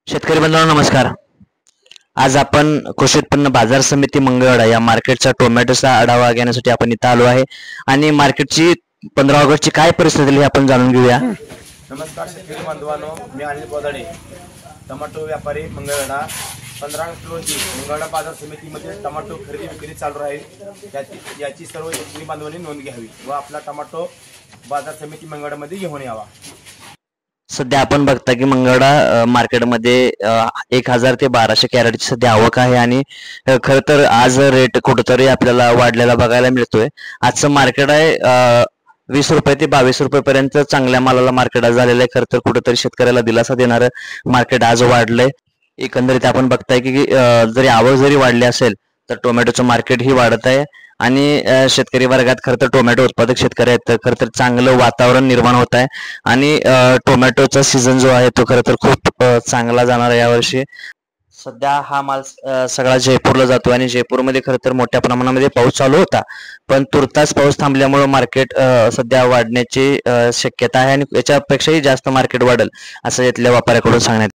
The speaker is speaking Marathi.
शेतकरी बंधूंनो नमस्कार। आज आपण कृषी उत्पन्न बाजार समिती मंगळवेढा या मार्केटचा टोमॅटोचा आढावा घेण्यासाठी आपण इथं आलो आहे आणि मार्केटची 15 ऑगस्टची काय परिस्थिती आहे आपण जाणून घेऊया। नमस्कार शेतकरी बांधवांनो, मी अनिल बोदाडे, टोमॅटो व्यापारी मंगळवेढा। 15 ऑगस्ट रोजी मंगळवेढा बाजार समितीमध्ये टोमॅटो खरेदी विक्री चालू राहील। याची सर्व शेतकरी बांधवांनी नोंद घ्यावी व आपला टोमॅटो बाजार समिती मंगळवेढामध्ये घेऊन यावा। सध्या आपण बघता की मंगळवेढा मार्केटमध्ये 1000 ते 1200 कॅरेटची सध्या आवक आहे आणि खरं तर आज रेट कुठेतरी आपल्याला वाढलेला बघायला मिळतोय। आजचं मार्केट आहे 20 रुपये ते 22 रुपये पर्यंत चांगल्या मालाला मार्केट आज झालेलं आहे। खरं तर कुठेतरी शेतकऱ्याला दिलासा देणारं मार्केट आज वाढलंय। एकंदरीत आपण बघताय की जरी आवक जरी वाढली असेल तर टोमॅटोचं मार्केट ही वाढत आहे आणि शेतकरी वर्गात खरं तर टोमॅटो उत्पादक शेतकरी आहेत, खरं तर चांगलं वातावरण निर्माण होत आहे आणि टोमॅटोचा सीझन जो आहे तो खरं तर खूप चांगला जाणार आहे यावर्षी। सध्या हा माल सगळा जयपूरला जातो आणि जयपूरमध्ये खरं तर मोठ्या प्रमाणामध्ये पाऊस चालू होता, पण तुर्तास पाऊस थांबल्यामुळे मार्केट सध्या वाढण्याची शक्यता आहे आणि याच्यापेक्षाही जास्त मार्केट वाढेल असं इथल्या व्यापाऱ्याकडून सांगण्यात